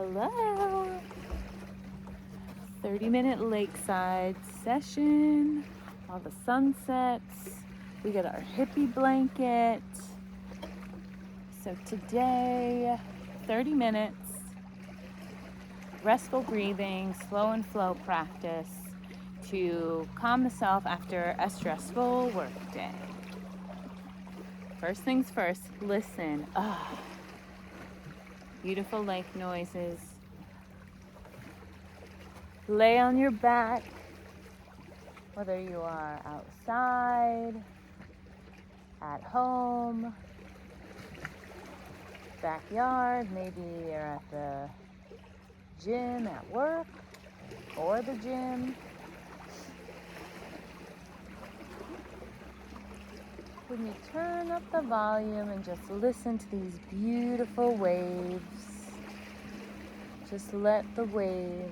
Hello. 30-minute lakeside session while the sun sets. We got our hippie blanket. So today, 30 minutes, restful breathing, slow and flow practice to calm the self after a stressful work day. First things first, listen. Beautiful lake noises. Lay on your back, whether you are outside, at home, backyard, maybe you're at the gym at work or the gym. When you turn up the volume and just listen to these beautiful waves, just let the waves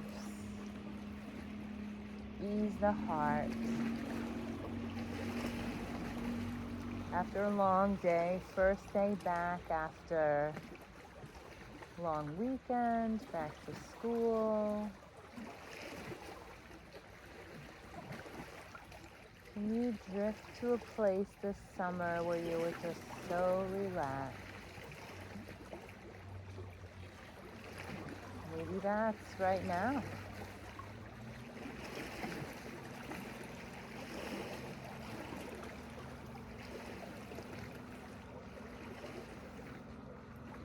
ease the heart. After a long day, first day back after long weekend, back to school. Can you drift to a place this summer where you were just so relaxed? Maybe that's right now.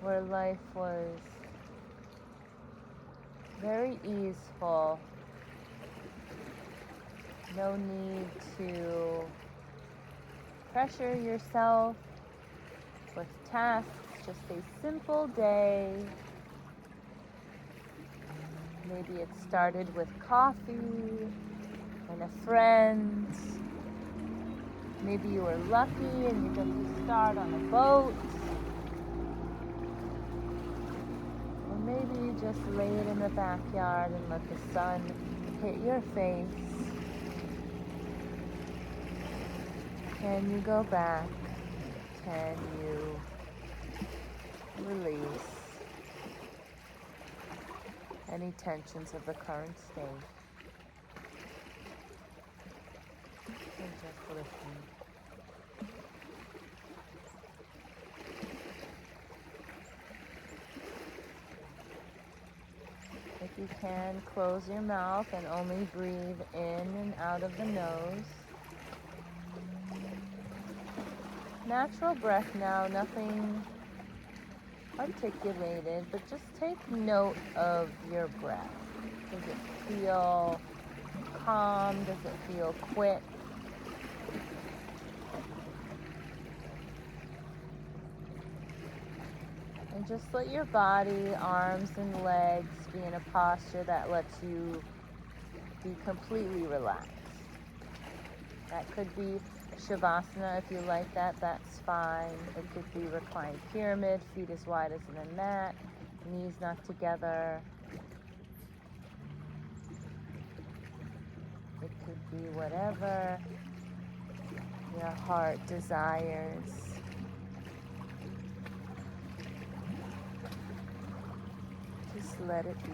Where life was very easeful. No need to pressure yourself with tasks, just a simple day. Maybe it started with coffee and a friend. Maybe you were lucky and you got to start on a boat. Or maybe you just laid in the backyard and let the sun hit your face. Can you go back? Can you release any tensions of the current state? And just listen. If you can, close your mouth and only breathe in and out of the nose. Natural breath now, nothing articulated, but just take note of your breath. Does it feel calm? Does it feel quick? And just let your body, arms and legs be in a posture that lets you be completely relaxed. That could be shavasana if you like that, that's fine. It could be reclined pyramid, feet as wide as in a mat, knees knocked together. It could be whatever your heart desires. Just let it be.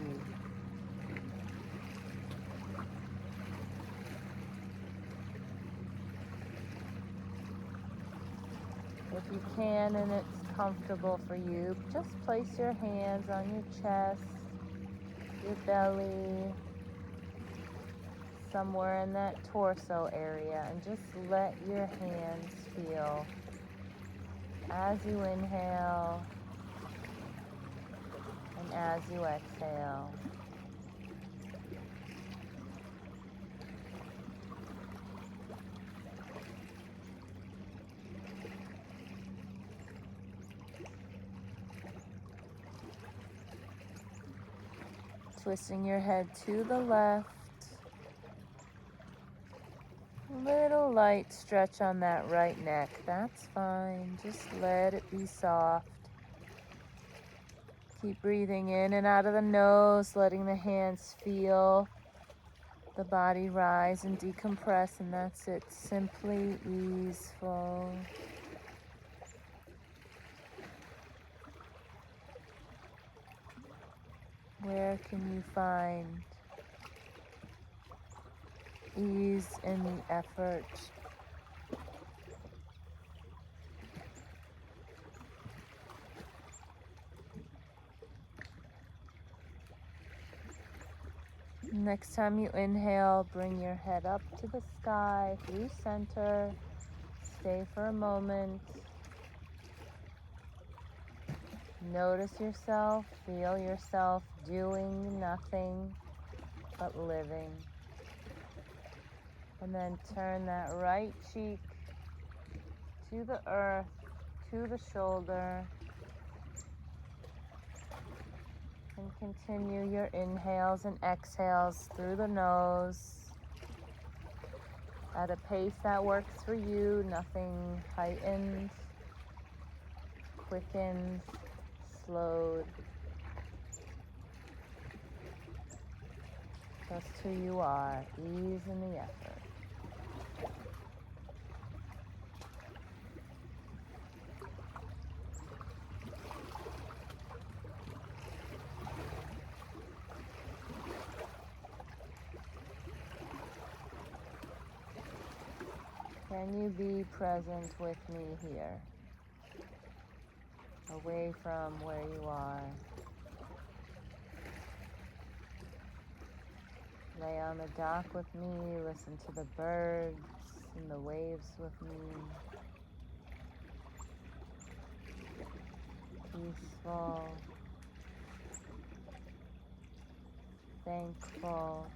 If you can and it's comfortable for you, just place your hands on your chest, your belly, somewhere in that torso area, and just let your hands feel as you inhale and as you exhale. Twisting your head to the left. Little light stretch on that right neck. That's fine. Just let it be soft. Keep breathing in and out of the nose, letting the hands feel the body rise and decompress, and that's it. Simply easeful. Where can you find ease in the effort? Next time you inhale, bring your head up to the sky through center. Stay for a moment. Notice yourself, feel yourself doing nothing but living. And then turn that right cheek to the earth, to the shoulder. And continue your inhales and exhales through the nose at a pace that works for you. Nothing heightened, quickened, slowed. Just who you are, ease in the effort. Can you be present with me here, away from where you are? Lay on the dock with me, listen to the birds and the waves with me. Peaceful, thankful,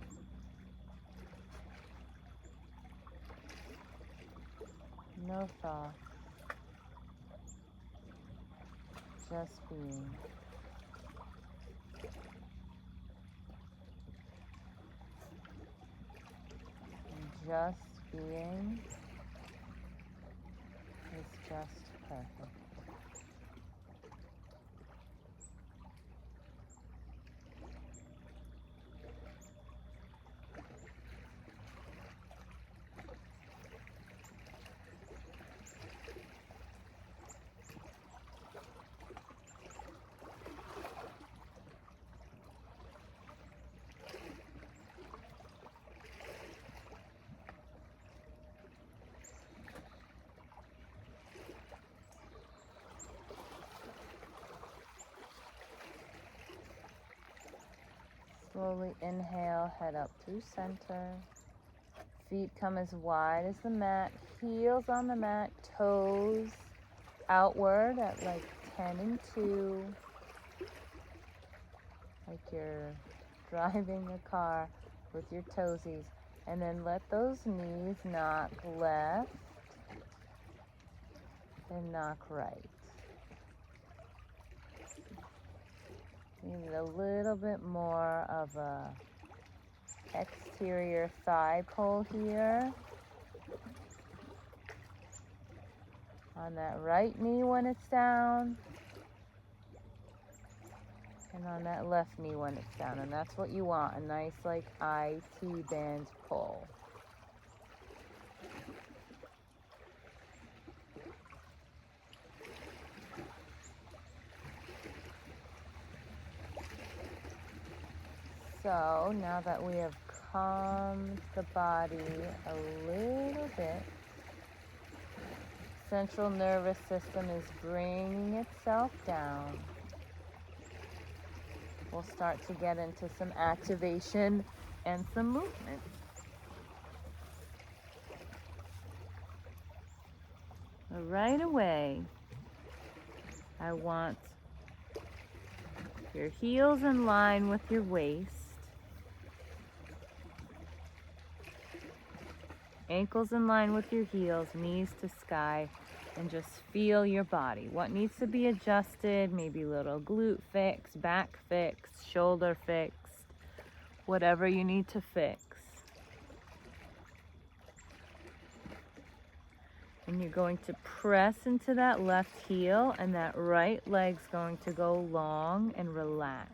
no thoughts, just being. And just being is just perfect. Slowly inhale, head up through center. Feet come as wide as the mat, heels on the mat, toes outward at like 10 and 2. Like you're driving a car with your toesies. And then let those knees knock left and knock right. You need a little bit more of a exterior thigh pull here. On that right knee when it's down. And on that left knee when it's down. And that's what you want, a nice like IT band pull. So now that we have calmed the body a little bit, central nervous system is bringing itself down. We'll start to get into some activation and some movement. Right away, I want your heels in line with your waist. Ankles in line with your heels, knees to sky, and just feel your body. What needs to be adjusted, maybe little glute fix, back fix, shoulder fixed, whatever you need to fix. And you're going to press into that left heel, and that right leg's going to go long and relax.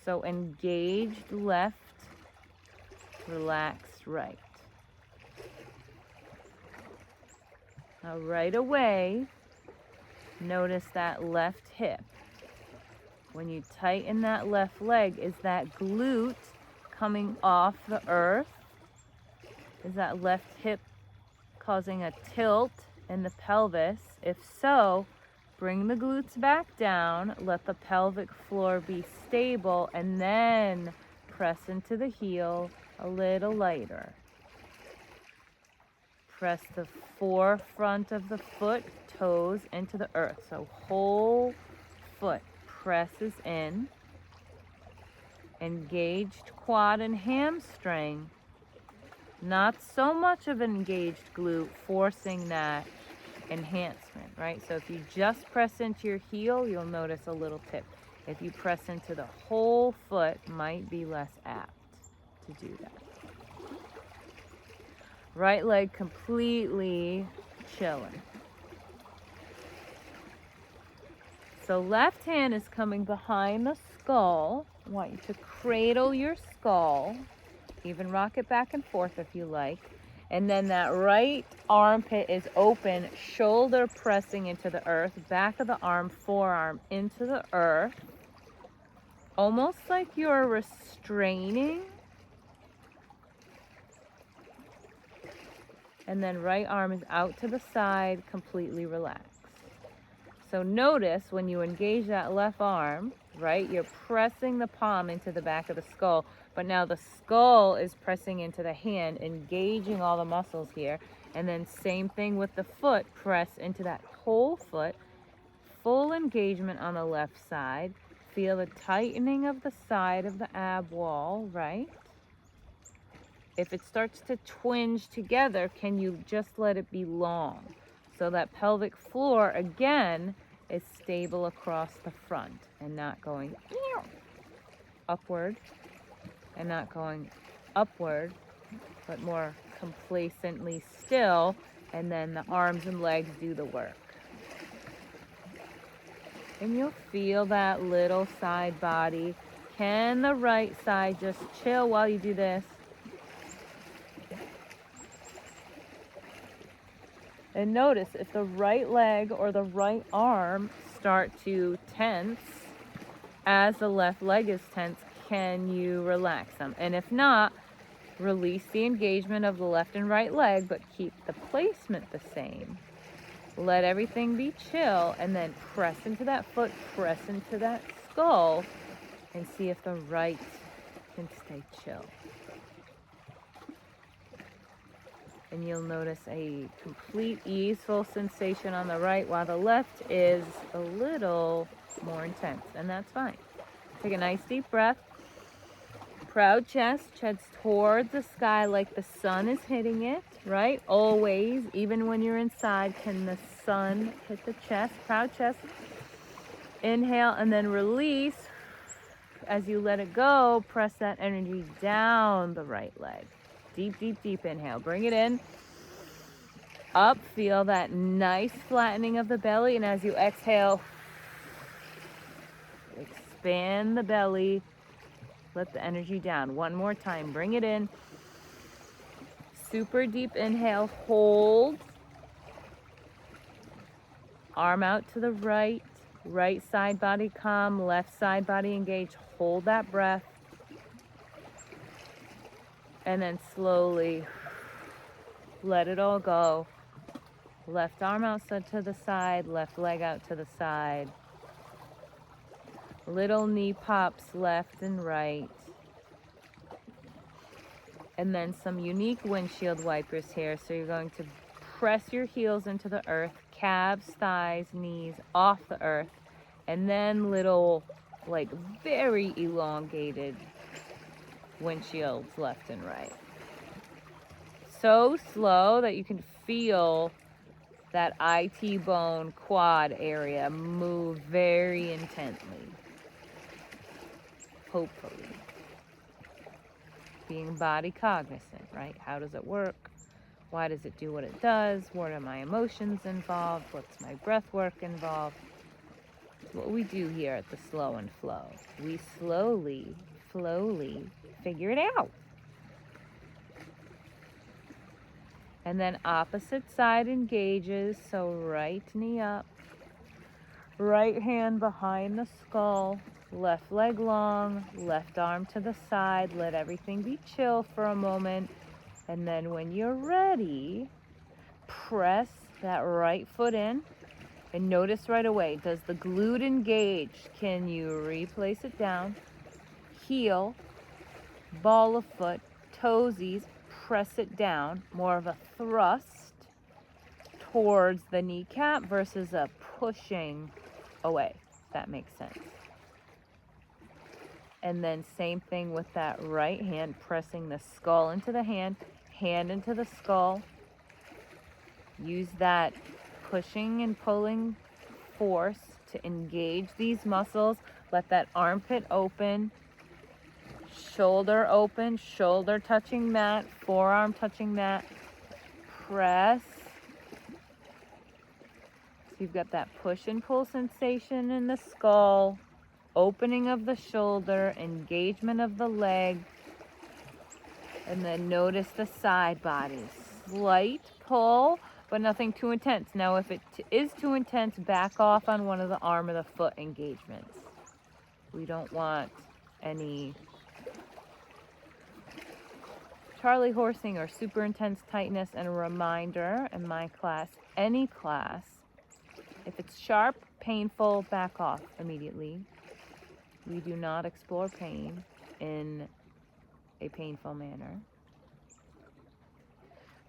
So engaged left, relaxed right. Now right away, notice that left hip. When you tighten that left leg, is that glute coming off the earth? Is that left hip causing a tilt in the pelvis? If so, bring the glutes back down, let the pelvic floor be stable, and then press into the heel a little lighter. Press the forefront of the foot, toes into the earth. So whole foot presses in. Engaged quad and hamstring. Not so much of an engaged glute, forcing that enhancement, right? So if you just press into your heel, you'll notice a little tip. If you press into the whole foot, might be less apt to do that. Right leg completely chilling. So left hand is coming behind the skull. I want you to cradle your skull. Even rock it back and forth if you like. And then that right armpit is open, shoulder pressing into the earth, back of the arm, forearm into the earth. Almost like you're restraining. And then right arm is out to the side, completely relaxed. So notice when you engage that left arm, right, you're pressing the palm into the back of the skull, but now the skull is pressing into the hand, engaging all the muscles here. And then same thing with the foot, press into that whole foot, full engagement on the left side. Feel the tightening of the side of the ab wall, right? If it starts to twinge together, can you just let it be long? So that pelvic floor, again, is stable across the front and not going upward and not going upward, but more complacently still, and then the arms and legs do the work. And you'll feel that little side body. Can the right side just chill while you do this? And notice if the right leg or the right arm start to tense as the left leg is tense, can you relax them? And if not, release the engagement of the left and right leg, but keep the placement the same. Let everything be chill, and then press into that foot, press into that skull, and see if the right can stay chill. And you'll notice a complete easeful sensation on the right, while the left is a little more intense, and that's fine. Take a nice deep breath. Proud chest, chest towards the sky like the sun is hitting it, right? Always, even when you're inside, can the sun hit the chest? Proud chest. Inhale and then release. As you let it go, press that energy down the right leg. Deep, deep, deep inhale. Bring it in. Up. Feel that nice flattening of the belly. And as you exhale, expand the belly. Let the energy down. One more time. Bring it in. Super deep inhale. Hold. Arm out to the right. Right side body calm. Left side body engaged. Hold that breath. And then slowly let it all go. Left arm out to the side. Left leg out to the side. Little knee pops left and right. And then some unique windshield wipers here. So you're going to press your heels into the earth, calves, thighs, knees off the earth, and then little, like very elongated windshields left and right. So slow that you can feel that IT bone quad area move very intently. Hopefully. Being body cognizant, right? How does it work? Why does it do what it does? What are my emotions involved? What's my breath work involved? It's what we do here at the Slow and Flow. We slowly figure it out. And then opposite side engages, so right knee up, Right hand behind the skull, left leg long, left arm to the side. Let everything be chill for a moment. And then when you're ready, press that right foot in and notice right away, does the glute engage? Can you replace it down? Heel, ball of foot, toesies, press it down. More of a thrust towards the kneecap versus a pushing away, if that makes sense. And then same thing with that right hand, pressing the skull into the hand into the skull. Use that pushing and pulling force to engage these muscles. Let that armpit open, shoulder open, shoulder touching mat, forearm touching mat. Press. So you've got that push and pull sensation in the skull, opening of the shoulder, engagement of the leg, and then notice the side body. Slight pull, but nothing too intense. Now, if it is too intense, back off on one of the arm or the foot engagements. We don't want any Charlie horsing or super intense tightness. And a reminder in my class, any class, if it's sharp, painful, back off immediately. We do not explore pain in a painful manner.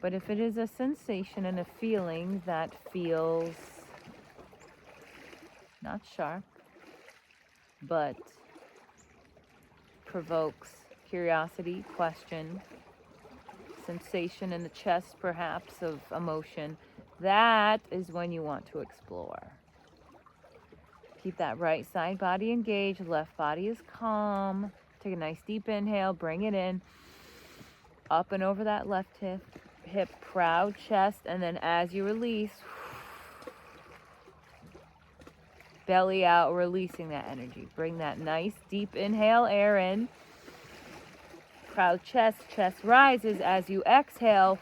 But if it is a sensation and a feeling that feels not sharp, but provokes curiosity, question, sensation in the chest perhaps of emotion, that is when you want to explore. Keep that right side body engaged, left body is calm. Take a nice deep inhale, bring it in, up and over that left hip, proud chest, and then as you release, belly out, releasing that energy. Bring that nice deep inhale, air in. Proud chest, chest rises as you exhale.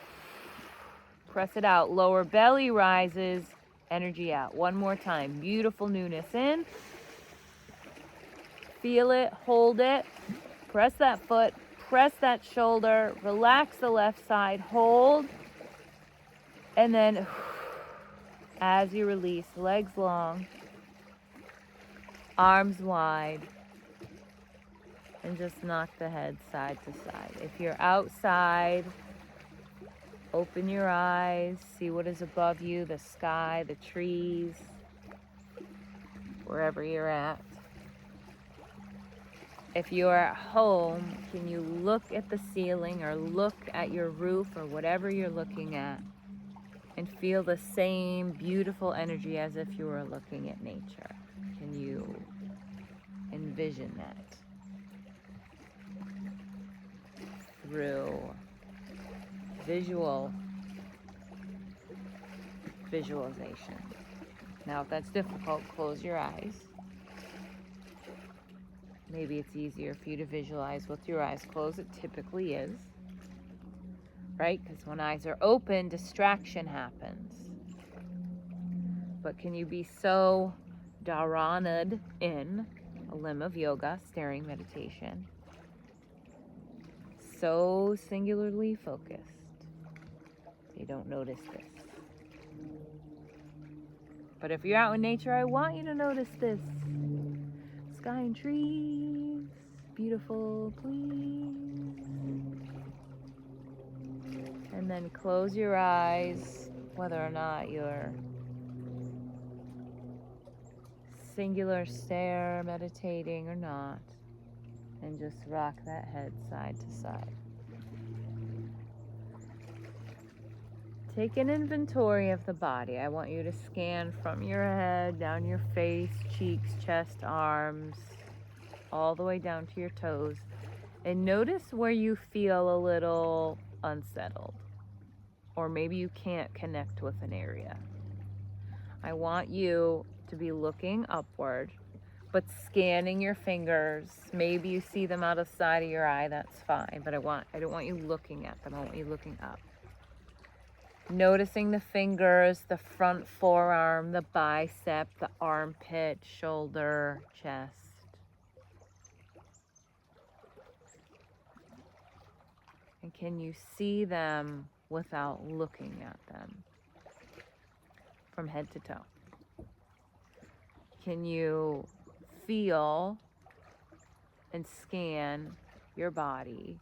Press it out, lower belly rises, energy out. One more time, beautiful newness in. Feel it, hold it, press that foot, press that shoulder, relax the left side, hold, and then as you release, legs long, arms wide, and just knock the head side to side. If you're outside, open your eyes, see what is above you, the sky, the trees, wherever you're at. If you're at home, can you look at the ceiling or look at your roof or whatever you're looking at and feel the same beautiful energy as if you were looking at nature? Can you envision that through visualization? Now, if that's difficult, close your eyes. Maybe it's easier for you to visualize with your eyes closed. It typically is, right? Because when eyes are open, distraction happens. But can you be so dharanad in, a limb of yoga, staring meditation, so singularly focused, you don't notice this? But if you're out in nature, I want you to notice this. Sky and trees, beautiful, please. And then close your eyes, whether or not you're singular stare, meditating or not, and just rock that head side to side. Take an inventory of the body. I want you to scan from your head, down your face, cheeks, chest, arms, all the way down to your toes. And notice where you feel a little unsettled. Or maybe you can't connect with an area. I want you to be looking upward, but scanning your fingers. Maybe you see them out of the side of your eye, that's fine. But I don't want you looking at them, I want you looking up. Noticing the fingers, the front forearm, the bicep, the armpit, shoulder, chest. And can you see them without looking at them from head to toe? Can you feel and scan your body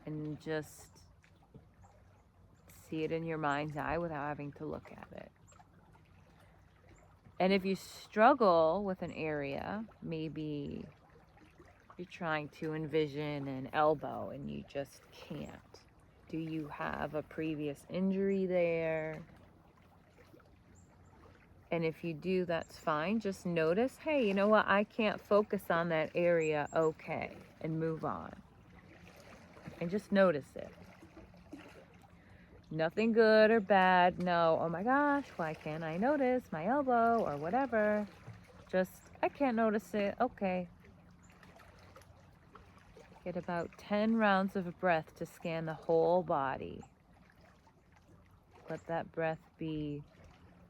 and just see it in your mind's eye without having to look at it? And if you struggle with an area, maybe you're trying to envision an elbow and you just can't. Do you have a previous injury there? And if you do, that's fine. Just notice, hey, you know what? I can't focus on that area. Okay. And move on. And just notice it. Nothing good or bad. No, oh my gosh, why can't I notice my elbow or whatever? Just, I can't notice it. Okay. Get about 10 rounds of breath to scan the whole body. Let that breath be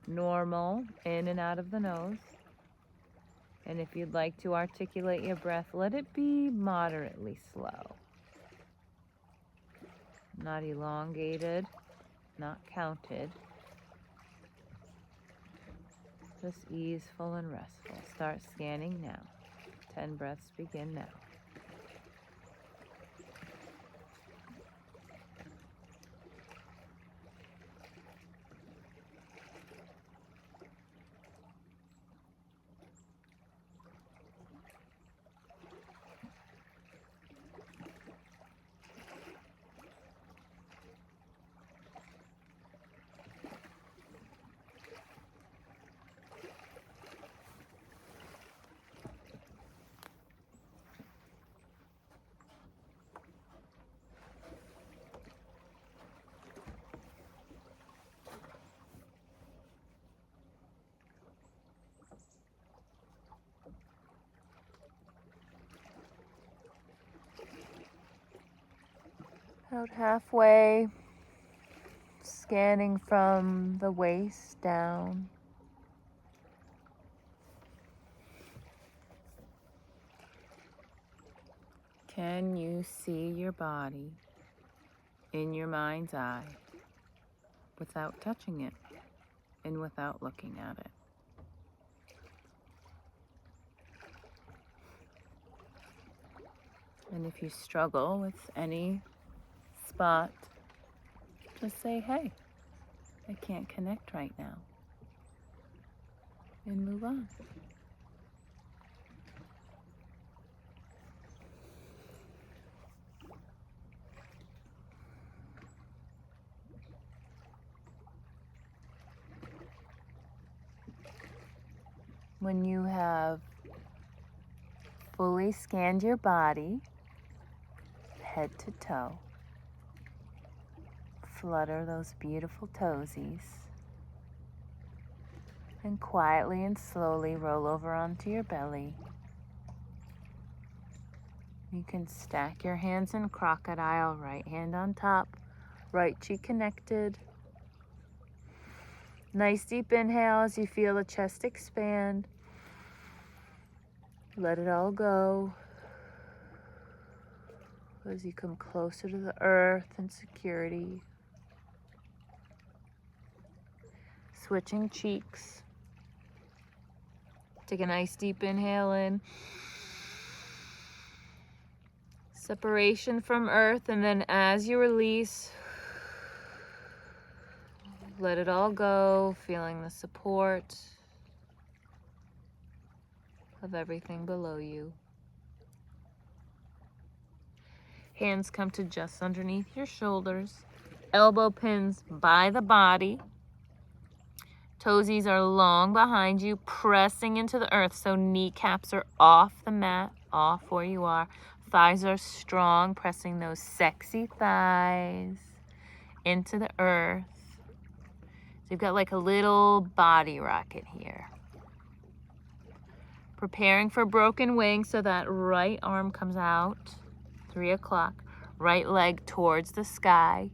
normal, in and out of the nose. And if you'd like to articulate your breath, let it be moderately slow. Not elongated, not counted. Just easeful and restful. Start scanning now. 10 breaths begin now. About halfway, scanning from the waist down. Can you see your body in your mind's eye without touching it and without looking at it? And if you struggle with any spot, just say, hey, I can't connect right now, and move on. When you have fully scanned your body, head to toe, flutter those beautiful toesies, and quietly and slowly roll over onto your belly. You can stack your hands in crocodile, right hand on top, right cheek connected. Nice deep inhale as you feel the chest expand. Let it all go as you come closer to the earth and security. Switching cheeks. Take a nice deep inhale in. Separation from earth, and then as you release, let it all go, feeling the support of everything below you. Hands come to just underneath your shoulders. Elbow pins by the body. Toesies are long behind you, pressing into the earth, so kneecaps are off the mat, off where you are. Thighs are strong, pressing those sexy thighs into the earth. So you've got like a little body rocket here. Preparing for broken wing, so that right arm comes out, 3 o'clock. Right leg towards the sky.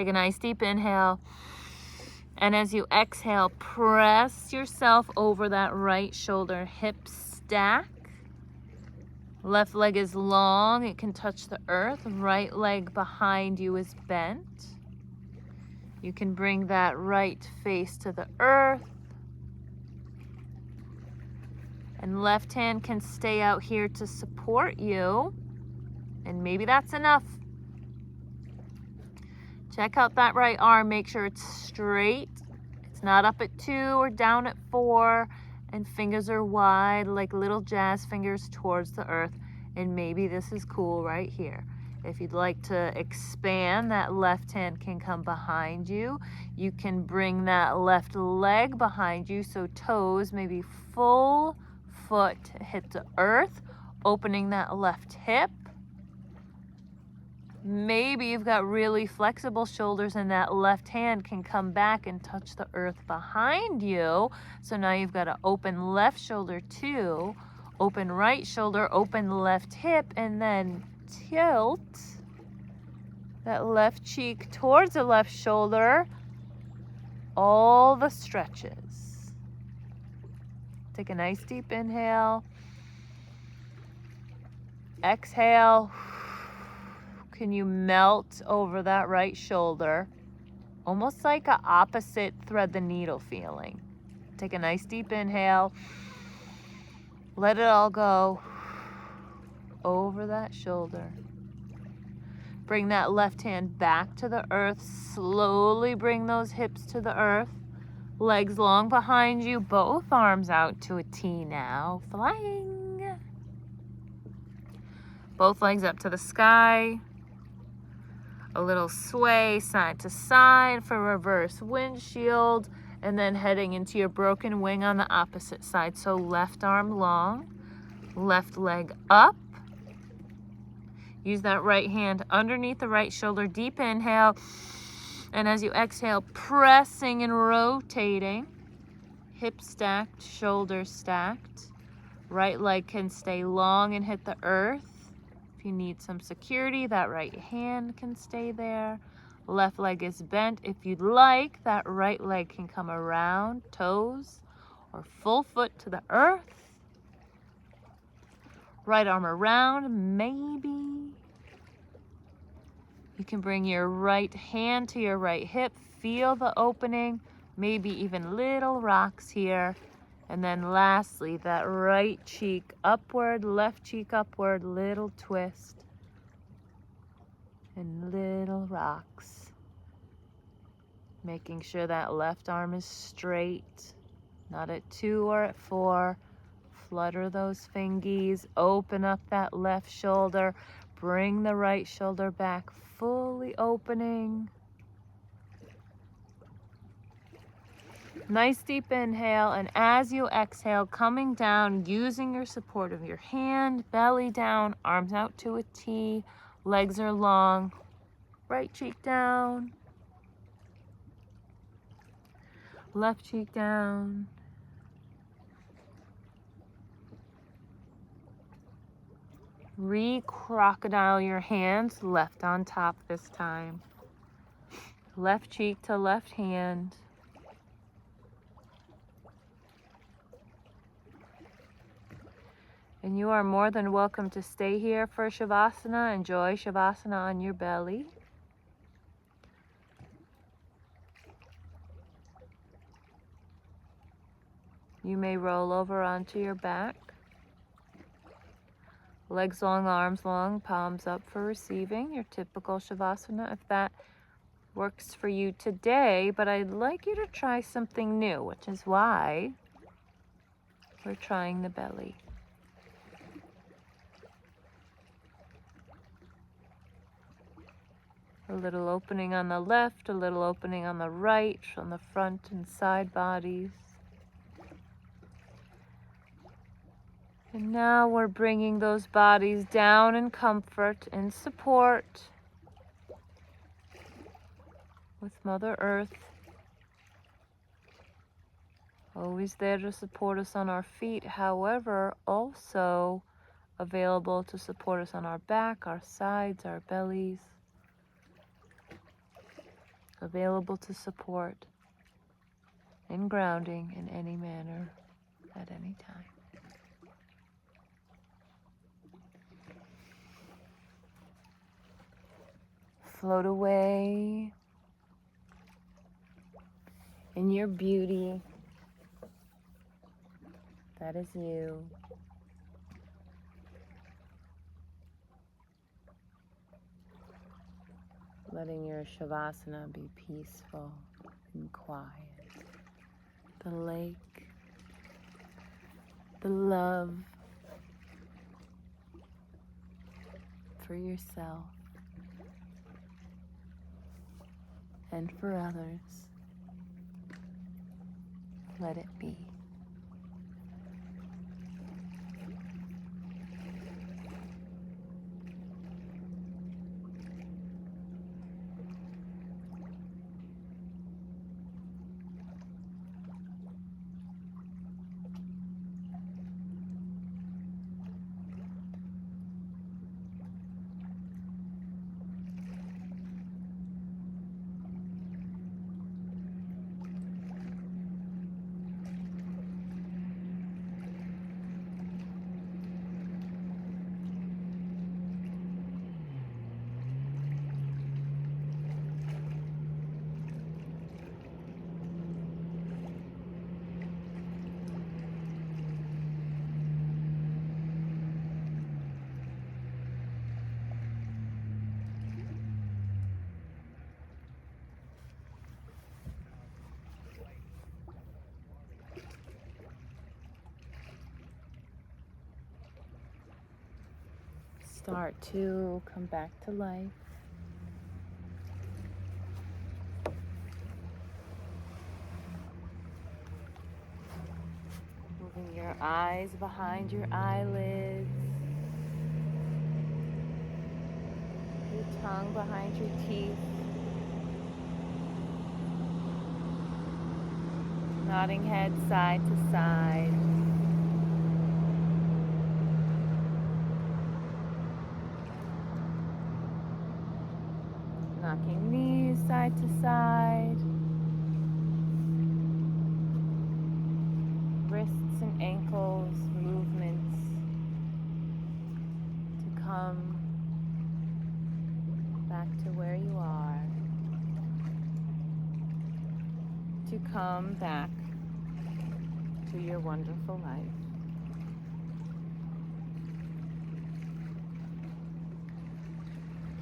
Take a nice deep inhale. And as you exhale, press yourself over that right shoulder, hip stack. Left leg is long, it can touch the earth. Right leg behind you is bent. You can bring that right face to the earth. And left hand can stay out here to support you. And maybe that's enough. Check out that right arm, make sure it's straight. It's not up at 2 or down at 4. And fingers are wide like little jazz fingers towards the earth. And maybe this is cool right here. If you'd like to expand, that left hand can come behind you. You can bring that left leg behind you, so toes, maybe full foot hit the earth, opening that left hip. Maybe you've got really flexible shoulders and that left hand can come back and touch the earth behind you. So now you've got an open left shoulder too, open right shoulder, open left hip, and then tilt that left cheek towards the left shoulder. All the stretches. Take a nice deep inhale. Exhale. Can you melt over that right shoulder? Almost like an opposite thread the needle feeling. Take a nice deep inhale. Let it all go over that shoulder. Bring that left hand back to the earth. Slowly bring those hips to the earth. Legs long behind you. Both arms out to a T now. Flying. Both legs up to the sky. A little sway side to side for reverse windshield, and then heading into your broken wing on the opposite side. So left arm long, left leg up. Use that right hand underneath the right shoulder. Deep inhale. And as you exhale, pressing and rotating. Hip stacked, shoulders stacked. Right leg can stay long and hit the earth. If you need some security, that right hand can stay there. Left leg is bent. If you'd like, that right leg can come around, toes, or full foot to the earth. Right arm around, maybe. You can bring your right hand to your right hip. Feel the opening, maybe even little rocks here. And then lastly, that right cheek upward, left cheek upward, little twist. And little rocks. Making sure that left arm is straight, not at 2 or at 4. Flutter those fingies, open up that left shoulder, bring the right shoulder back, fully opening. Nice deep inhale, and as you exhale, coming down, using your support of your hand, belly down, arms out to a T, legs are long, right cheek down, left cheek down. Re-crocodile your hands, left on top this time. Left cheek to left hand. And you are more than welcome to stay here for Shavasana. Enjoy Shavasana on your belly. You may roll over onto your back. Legs long, arms long, palms up for receiving. Your typical Shavasana, if that works for you today. But I'd like you to try something new, which is why we're trying the belly. A little opening on the left, a little opening on the right, on the front and side bodies. And now we're bringing those bodies down in comfort and support with Mother Earth. Always there to support us on our feet, however, also available to support us on our back, our sides, our bellies. available to support and grounding in any manner at any time. Float away in your beauty. That is you. Letting your shavasana be peaceful and quiet. The lake, the love for yourself and for others. Let it be. Start to come back to life. Moving your eyes behind your eyelids. Your tongue behind your teeth. Nodding head side to side. Knocking knees side to side. Wrists and ankles movements to come back to where you are. To come back to your wonderful life.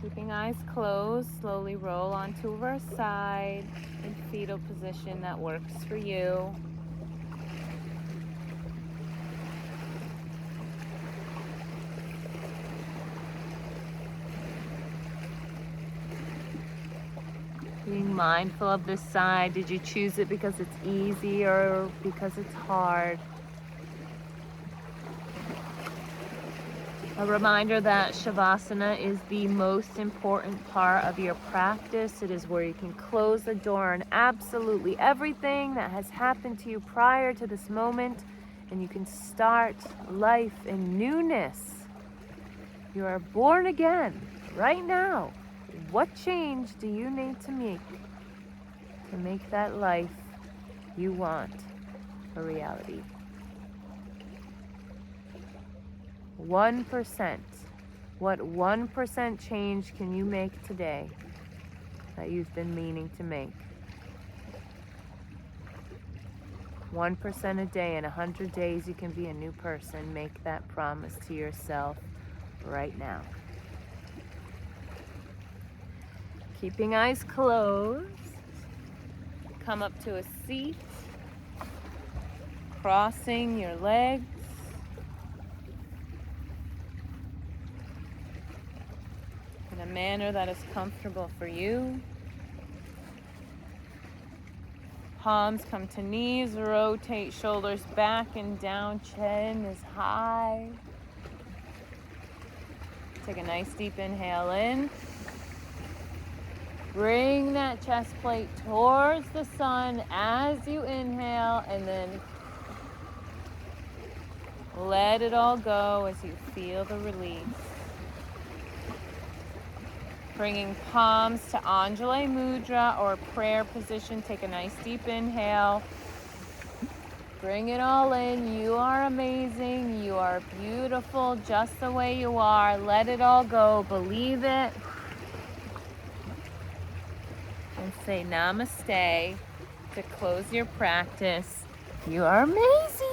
Keeping eyes closed, slowly roll onto our side in fetal position that works for you. Being mindful of this side. Did you choose it because it's easy or because it's hard? A reminder that shavasana is the most important part of your practice. It is where you can close the door on absolutely everything that has happened to you prior to this moment, and you can start life in newness. You are born again right now. What change do you need to make that life you want a reality? 1%. What 1% change can you make today that you've been meaning to make? 1% a day. In 100 days, you can be a new person. Make that promise to yourself right now. Keeping eyes closed. Come up to a seat. Crossing your legs. In a manner that is comfortable for you. Palms come to knees, rotate shoulders back and down, chin is high. Take a nice deep inhale in. Bring that chest plate towards the sun as you inhale, and then let it all go as you feel the release. Bringing palms to Anjali Mudra or prayer position. Take a nice deep inhale. Bring it all in. You are amazing. You are beautiful just the way you are. Let it all go. Believe it. And say namaste to close your practice. You are amazing.